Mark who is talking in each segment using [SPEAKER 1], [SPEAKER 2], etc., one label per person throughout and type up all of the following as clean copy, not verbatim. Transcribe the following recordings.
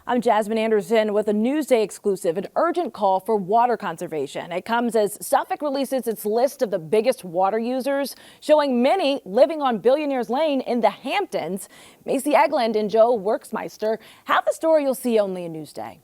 [SPEAKER 1] I'm Jasmine Anderson with a Newsday exclusive, an urgent call for water conservation. It comes as Suffolk releases its list of the biggest water users, showing many living on Billionaires Lane in the Hamptons. Macy Egland and Joe Worksmeister have the story you'll see only in Newsday.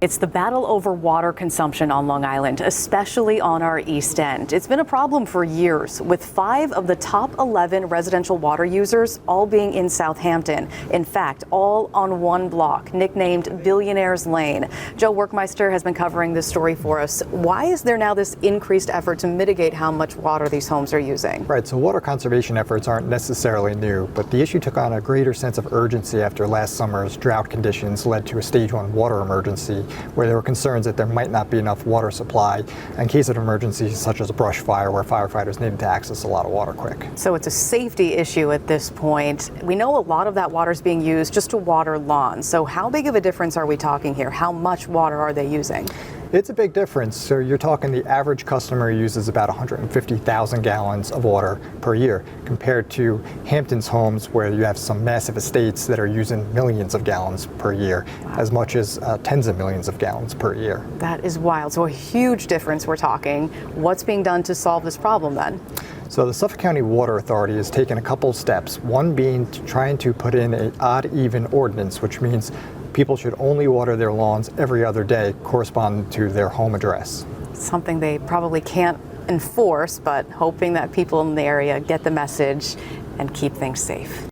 [SPEAKER 2] It's the battle over water consumption on Long Island, especially on our East End. It's been a problem for years, with 5 of the top 11 residential water users all being in Southampton. In fact, all on one block, nicknamed Billionaires Lane. Joe Workmeister has been covering this story for us. Why is there now this increased effort to mitigate how much water these homes are using?
[SPEAKER 3] Right, so water conservation efforts aren't necessarily new, but the issue took on a greater sense of urgency after last summer's drought conditions led to a stage 1 water emergency, where there were concerns that there might not be enough water supply in case of emergencies such as a brush fire where firefighters needed to access a lot of water quick.
[SPEAKER 2] So it's a safety issue at this point. We know a lot of that water is being used just to water lawns. So how big of a difference are we talking here? How much water are they using?
[SPEAKER 3] It's a big difference. So you're talking the average customer uses about 150,000 gallons of water per year compared to Hampton's homes where you have some massive estates that are using millions of gallons per year, as much as tens of millions of gallons per year.
[SPEAKER 2] That is wild. So a huge difference we're talking. What's being done to solve this problem then?
[SPEAKER 3] So the Suffolk County Water Authority has taken a couple of steps, one being trying to put in an odd-even ordinance, which means people should only water their lawns every other day corresponding to their home address.
[SPEAKER 2] Something they probably can't enforce, but hoping that people in the area get the message and keep things safe.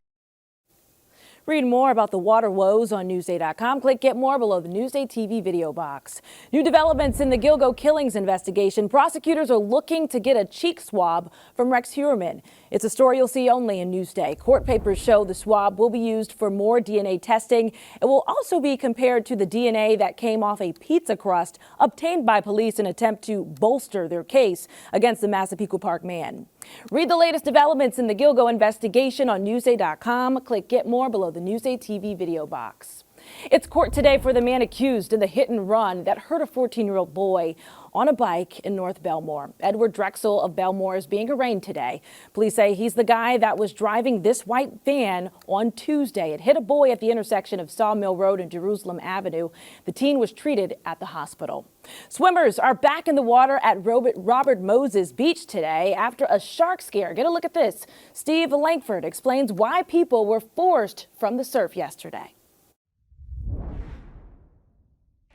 [SPEAKER 1] Read more about the water woes on Newsday.com. Click Get More below the Newsday TV video box. New developments in the Gilgo killings investigation. Prosecutors are looking to get a cheek swab from Rex Heuermann. It's a story you'll see only in Newsday. Court papers show the swab will be used for more DNA testing. It will also be compared to the DNA that came off a pizza crust obtained by police in an attempt to bolster their case against the Massapequa Park man. Read the latest developments in the Gilgo investigation on Newsday.com. Click Get More below the Newsday TV video box. It's court today for the man accused in the hit and run that hurt a 14-year-old boy on a bike in North Belmore. Edward Drexel of Belmore is being arraigned today. Police say he's the guy that was driving this white van on Tuesday. It hit a boy at the intersection of Sawmill Road and Jerusalem Avenue. The teen was treated at the hospital. Swimmers are back in the water at Robert Moses Beach today after a shark scare. Get a look at this. Steve Langford explains why people were forced from the surf yesterday.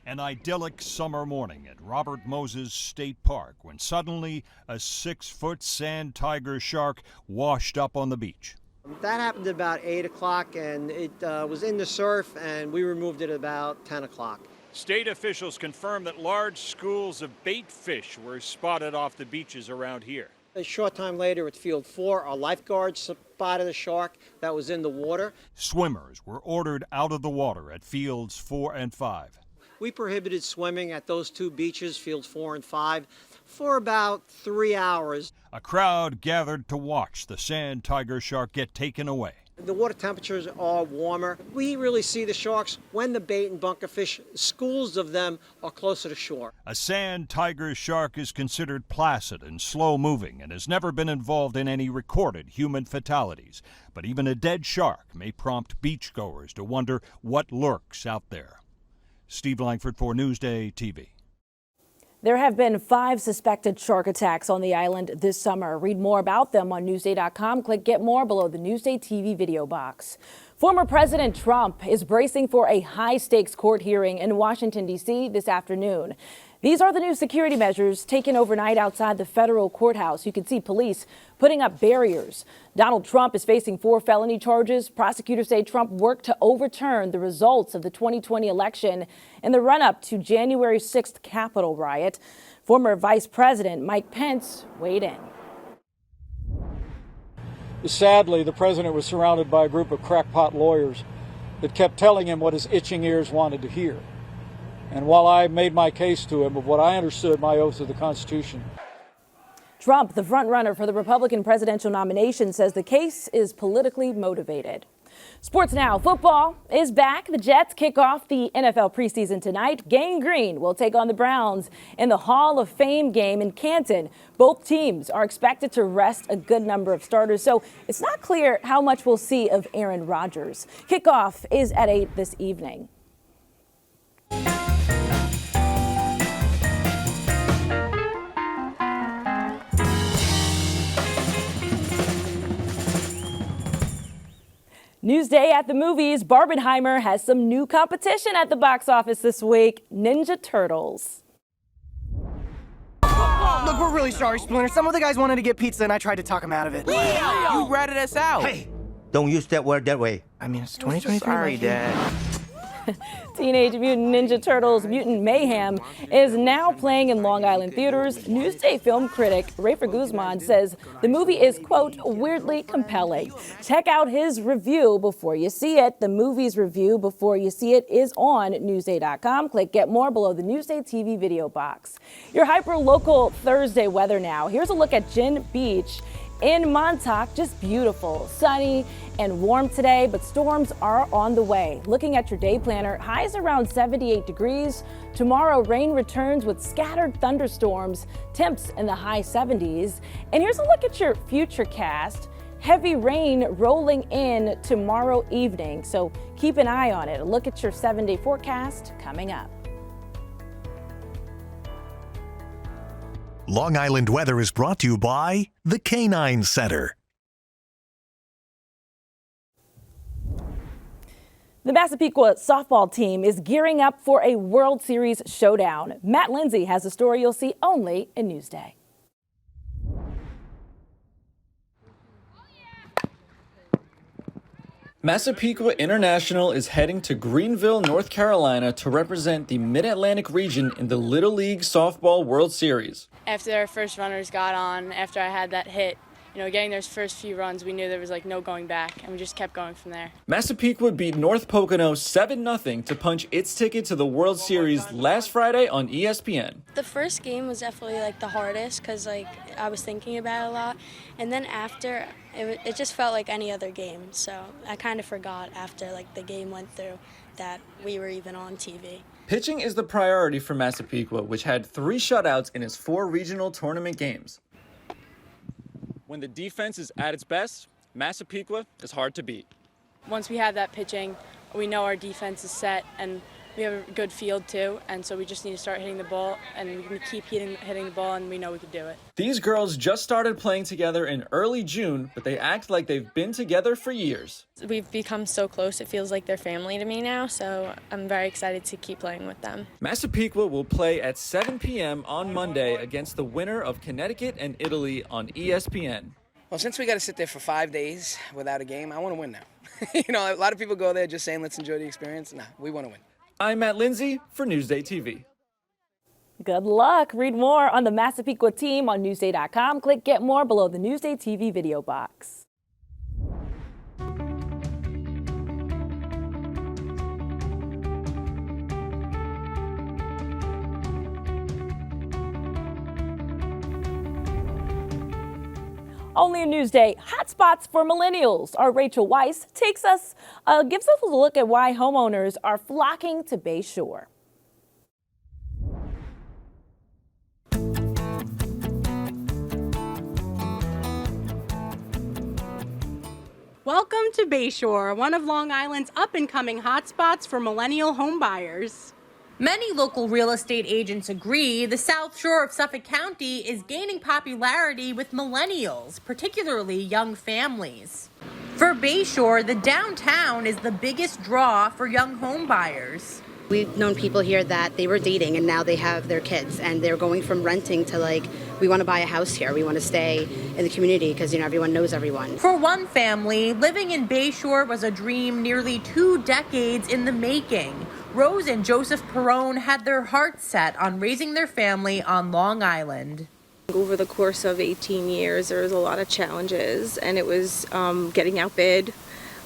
[SPEAKER 4] An idyllic summer morning at Robert Moses State Park when suddenly a 6-foot sand tiger shark washed up on the beach.
[SPEAKER 5] That happened at about 8 o'clock and it was in the surf and we removed it at about 10 o'clock.
[SPEAKER 4] State officials confirm that large schools of bait fish were spotted off the beaches around here.
[SPEAKER 5] A short time later at Field 4, our lifeguards spotted a shark that was in the water.
[SPEAKER 4] Swimmers were ordered out of the water at Fields 4 and 5.
[SPEAKER 5] We prohibited swimming at those 2 beaches, Fields 4 and 5, for about 3 hours.
[SPEAKER 4] A crowd gathered to watch the sand tiger shark get taken away.
[SPEAKER 5] The water temperatures are warmer. We really see the sharks when the bait and bunker fish, schools of them, are closer to shore.
[SPEAKER 4] A sand tiger shark is considered placid and slow-moving and has never been involved in any recorded human fatalities. But even a dead shark may prompt beachgoers to wonder what lurks out there. Steve Langford for Newsday TV.
[SPEAKER 1] There have been 5 suspected shark attacks on the island this summer. Read more about them on Newsday.com. Click Get More below the Newsday TV video box. Former President Trump is bracing for a high-stakes court hearing in Washington, D.C. this afternoon. These are the new security measures taken overnight outside the federal courthouse. You can see police putting up barriers. Donald Trump is facing 4 felony charges. Prosecutors say Trump worked to overturn the results of the 2020 election in the run-up to January 6th Capitol riot. Former Vice President Mike Pence weighed in.
[SPEAKER 6] Sadly, the president was surrounded by a group of crackpot lawyers that kept telling him what his itching ears wanted to hear. And while I made my case to him of what I understood my oath of the Constitution.
[SPEAKER 1] Trump, the frontrunner for the Republican presidential nomination, says the case is politically motivated. Sports now. Football is back. The Jets kick off the NFL preseason tonight. Gang Green will take on the Browns in the Hall of Fame game in Canton. Both teams are expected to rest a good number of starters, so it's not clear how much we'll see of Aaron Rodgers. Kickoff is at 8 this evening. Newsday at the movies. Barbenheimer has some new competition at the box office this week. Ninja Turtles.
[SPEAKER 7] Look, we're really sorry, Splinter. Some of the guys wanted to get pizza, and I tried to talk them out of it.
[SPEAKER 8] You ratted us out.
[SPEAKER 9] Hey, don't use that word that way.
[SPEAKER 7] I mean, it's 2023.
[SPEAKER 8] Sorry, Dad.
[SPEAKER 1] Teenage Mutant Ninja Turtles Mutant Mayhem is now playing in Long Island theaters. Newsday film critic Rafer Guzman says the movie is, quote, weirdly compelling. Check out his review before you see it. The movie's review before you see it is on Newsday.com. Click Get More below the Newsday TV video box. Your hyper-local Thursday weather now. Here's a look at Gin Beach in Montauk. Just beautiful, sunny and warm today, but storms are on the way. Looking at your day planner, highs around 78 degrees. Tomorrow, rain returns with scattered thunderstorms, temps in the high 70s. And here's a look at your futurecast. Heavy rain rolling in tomorrow evening, so keep an eye on it. A look at your 7-day forecast coming up.
[SPEAKER 10] Long Island weather is brought to you by the Canine Center.
[SPEAKER 1] The Massapequa softball team is gearing up for a World Series showdown. Matt Lindsay has a story you'll see only in Newsday.
[SPEAKER 11] Massapequa International is heading to Greenville, North Carolina to represent the Mid-Atlantic region in the Little League Softball World Series.
[SPEAKER 12] After our first runners got on, after I had that hit, getting those first few runs, we knew there was no going back, and we just kept going from there.
[SPEAKER 11] Massapequa beat North Pocono 7-0 to punch its ticket to the World Series last Friday on ESPN.
[SPEAKER 12] The first game was definitely the hardest because I was thinking about it a lot, and then after it just felt like any other game. So I kind of forgot after the game went through that we were even on TV.
[SPEAKER 11] Pitching is the priority for Massapequa, which had 3 shutouts in its 4 regional tournament games. When the defense is at its best, Massapequa is hard to beat.
[SPEAKER 12] Once we have that pitching, we know our defense is set, and we have a good field too, and so we just need to start hitting the ball, and we can keep hitting the ball, and we know we can do it.
[SPEAKER 11] These girls just started playing together in early June, but they act like they've been together for years.
[SPEAKER 12] We've become so close, it feels like they're family to me now, so I'm very excited to keep playing with them.
[SPEAKER 11] Massapequa will play at 7 p.m. on Monday against the winner of Connecticut and Italy on ESPN.
[SPEAKER 8] Well, since we got to sit there for 5 days without a game, I want to win now. A lot of people go there just saying, let's enjoy the experience. Nah, we want to win.
[SPEAKER 11] I'm Matt Lindsay for Newsday TV.
[SPEAKER 1] Good luck. Read more on the Massapequa team on Newsday.com. Click Get More below the Newsday TV video box. Only a Newsday, hotspots for millennials. Our Rachel Weiss gives us a look at why homeowners are flocking to Bay Shore.
[SPEAKER 13] Welcome to Bay Shore, one of Long Island's up-and-coming hotspots for millennial homebuyers.
[SPEAKER 14] Many local real estate agents agree the South Shore of Suffolk County is gaining popularity with millennials, particularly young families. For Bay Shore, the downtown is the biggest draw for young home buyers.
[SPEAKER 15] We've known people here that they were dating and now they have their kids and they're going from renting to we want to buy a house here. We want to stay in the community because, everyone knows everyone.
[SPEAKER 14] For one family, living in Bay Shore was a dream nearly 2 decades in the making. Rose and Joseph Perrone had their hearts set on raising their family on Long Island.
[SPEAKER 16] Over the course of 18 years, there was a lot of challenges, and it was getting outbid,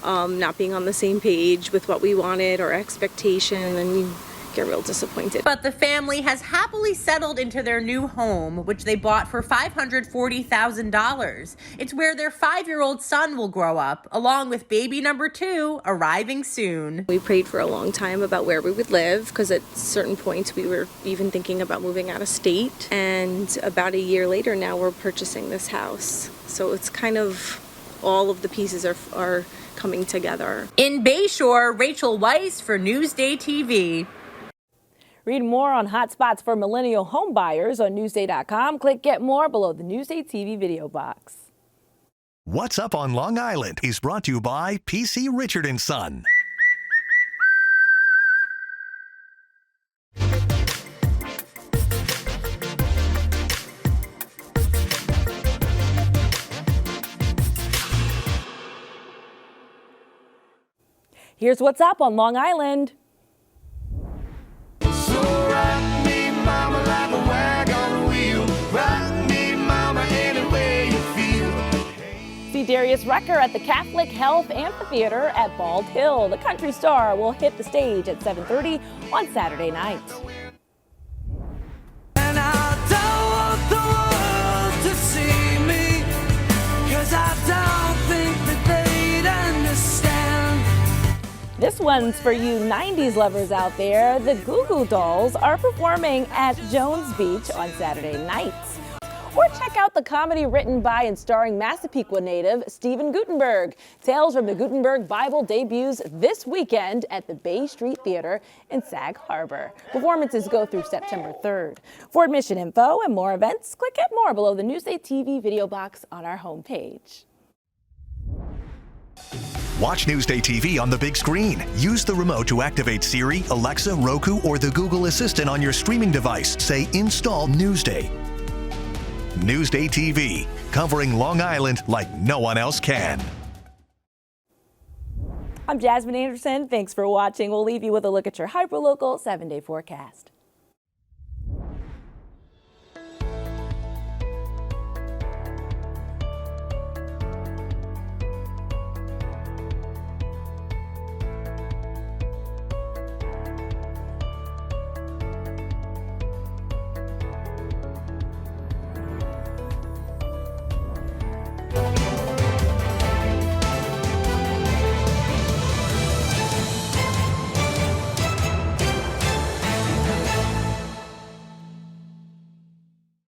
[SPEAKER 16] not being on the same page with what we wanted or expectation, and get real disappointed.
[SPEAKER 14] But the family has happily settled into their new home, which they bought for $540,000. It's where their 5-year-old son will grow up, along with baby number 2 arriving soon.
[SPEAKER 16] We prayed for a long time about where we would live, because at certain points we were even thinking about moving out of state. And about a year later now we're purchasing this house. So it's kind of all of the pieces are coming together.
[SPEAKER 14] In Bayshore, Rachel Weiss for NewsdayTV.
[SPEAKER 1] Read more on hotspots for millennial home buyers on Newsday.com. Click Get More below the Newsday TV video box.
[SPEAKER 10] What's Up on Long Island is brought to you by PC Richard & Son.
[SPEAKER 1] Here's what's up on Long Island.
[SPEAKER 17] So rock me, mama, like a wagon wheel. Rock me, mama, any way you feel.
[SPEAKER 1] See Darius Rucker at the Catholic Health Amphitheater at Bald Hill. The country star will hit the stage at 7:30 on Saturday night.
[SPEAKER 17] And I don't want the world to see me, 'cause I don't think that they'd understand.
[SPEAKER 1] This one's for you 90s lovers out there. The Goo Goo Dolls are performing at Jones Beach on Saturday nights. Or check out the comedy written by and starring Massapequa native Stephen Gutenberg. Tales from the Gutenberg Bible debuts this weekend at the Bay Street Theater in Sag Harbor. Performances go through September 3rd. For admission info and more events, click Get More below the Newsday TV video box on our homepage.
[SPEAKER 10] Watch Newsday TV on the big screen. Use the remote to activate Siri, Alexa, Roku, or the Google Assistant on your streaming device. Say Install Newsday. Newsday TV, covering Long Island like no one else can.
[SPEAKER 1] I'm Jasmine Anderson. Thanks for watching. We'll leave you with a look at your hyperlocal 7-day forecast.